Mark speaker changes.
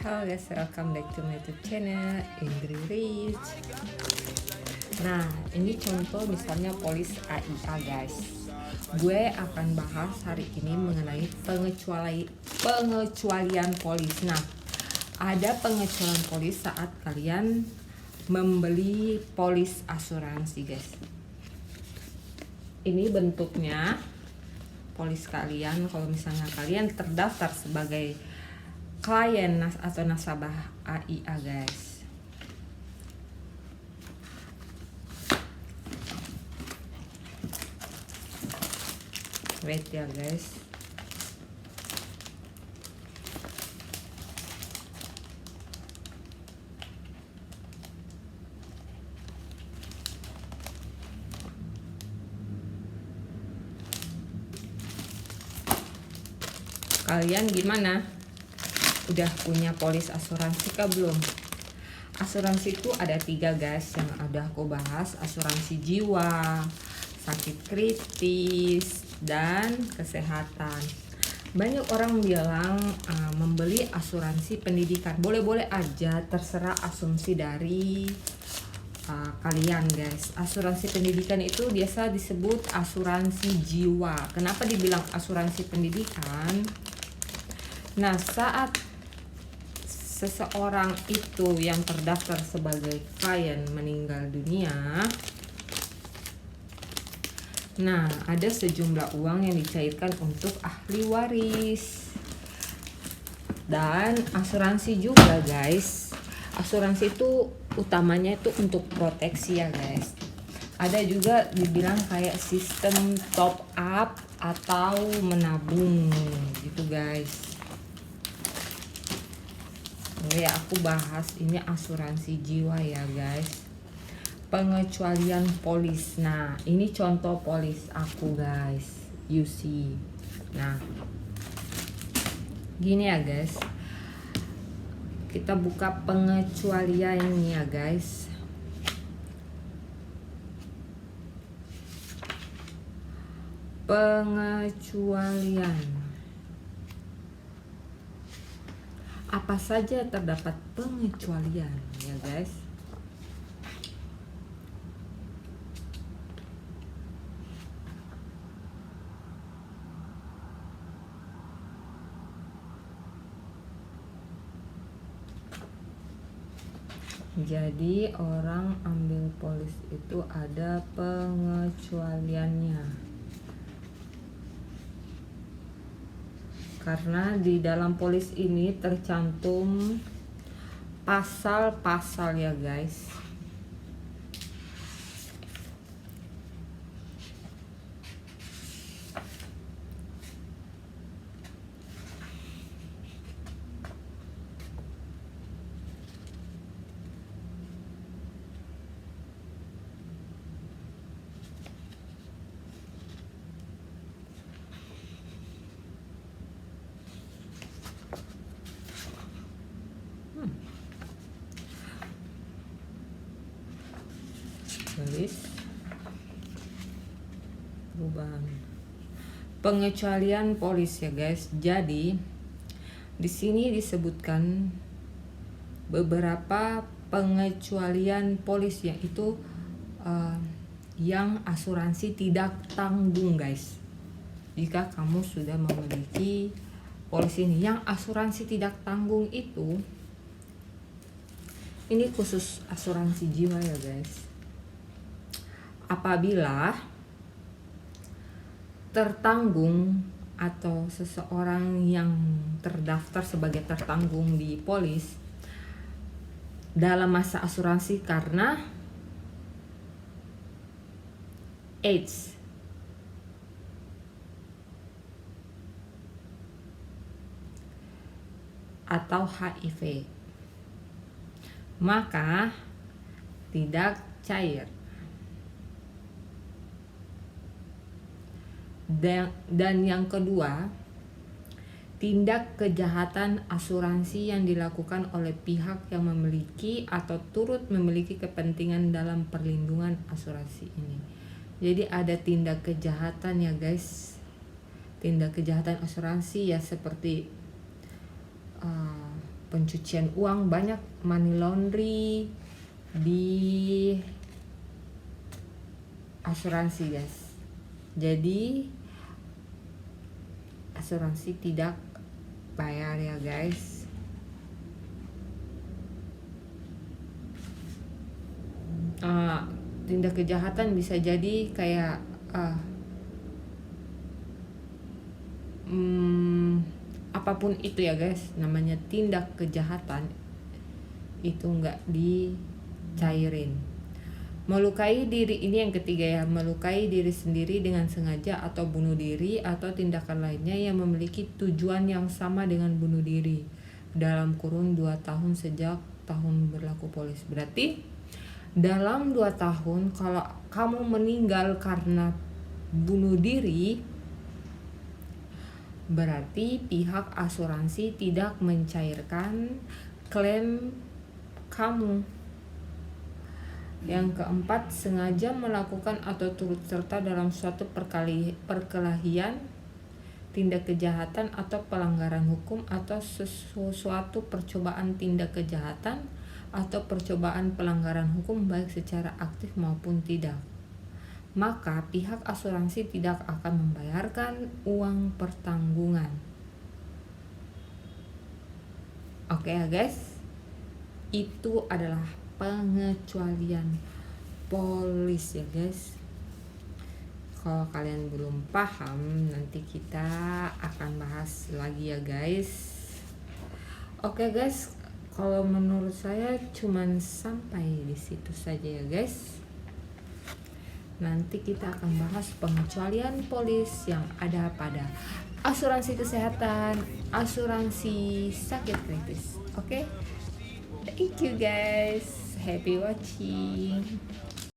Speaker 1: Halo guys, welcome back to my YouTube channel Indri Rich. Nah, ini contoh misalnya polis AIA guys. Gue akan bahas hari ini mengenai pengecualian polis. Nah, ada pengecualian polis saat kalian membeli polis asuransi guys. Ini bentuknya polis kalian kalau misalnya kalian terdaftar sebagai klien atau nasabah AIA guys. Wait ya guys. Kalian gimana? Udah punya polis asuransi kah belum? Asuransi itu ada 3 guys yang udah aku bahas. Asuransi jiwa, sakit kritis, dan kesehatan. Banyak orang bilang membeli asuransi pendidikan. Boleh-boleh aja, terserah asumsi dari kalian guys. Asuransi pendidikan itu biasa disebut asuransi jiwa. Kenapa dibilang asuransi pendidikan? Nah, saat seseorang itu yang terdaftar sebagai klien meninggal dunia, nah ada sejumlah uang yang dicairkan untuk ahli waris. Dan asuransi juga guys, asuransi itu utamanya itu untuk proteksi ya guys. Ada juga dibilang kayak sistem top up atau menabung gitu guys. Oke, aku bahas ini asuransi jiwa ya guys. Pengecualian polis. Nah, ini contoh polis aku guys. You see. Nah, gini ya guys. Kita buka pengecualian ya guys. Pengecualian. Apa saja terdapat pengecualian ya guys. Jadi orang ambil polis itu ada pengecualiannya. Karena di dalam polis ini tercantum pasal-pasal ya guys. Perubahan pengecualian polis ya guys. Jadi di sini disebutkan beberapa pengecualian polis, yaitu yang asuransi tidak tanggung guys. Jika kamu sudah memiliki polis ini yang asuransi tidak tanggung itu, ini khusus asuransi jiwa ya guys. Apabila tertanggung atau seseorang yang terdaftar sebagai tertanggung di polis dalam masa asuransi karena AIDS, atau HIV, maka tidak cair. Dan yang kedua, tindak kejahatan asuransi yang dilakukan oleh pihak yang memiliki atau turut memiliki kepentingan dalam perlindungan asuransi ini. Jadi ada tindak kejahatan ya guys. Tindak kejahatan asuransi ya seperti pencucian uang, banyak money laundry di asuransi guys. Jadi asuransi tidak bayar ya guys. Tindak kejahatan bisa jadi kayak apapun itu ya guys, namanya tindak kejahatan itu nggak dicairin. Melukai diri, ini yang ketiga ya, melukai diri sendiri dengan sengaja atau bunuh diri atau tindakan lainnya yang memiliki tujuan yang sama dengan bunuh diri dalam kurun 2 tahun sejak tahun berlaku polis. Berarti dalam 2 tahun kalau kamu meninggal karena bunuh diri, berarti pihak asuransi tidak mencairkan klaim kamu. Yang keempat, sengaja melakukan atau turut serta dalam suatu perkelahian, tindak kejahatan atau pelanggaran hukum atau sesuatu percobaan tindak kejahatan atau percobaan pelanggaran hukum baik secara aktif maupun tidak, maka pihak asuransi tidak akan membayarkan uang pertanggungan. Oke ya guys, itu adalah pengecualian polis ya guys. Kalau kalian belum paham, nanti kita akan bahas lagi ya guys. Oke guys, kalau menurut saya cuman sampai di situ saja ya guys. Nanti kita akan bahas pengecualian polis yang ada pada asuransi kesehatan, asuransi sakit kritis. Oke? Thank you guys. Happy watching.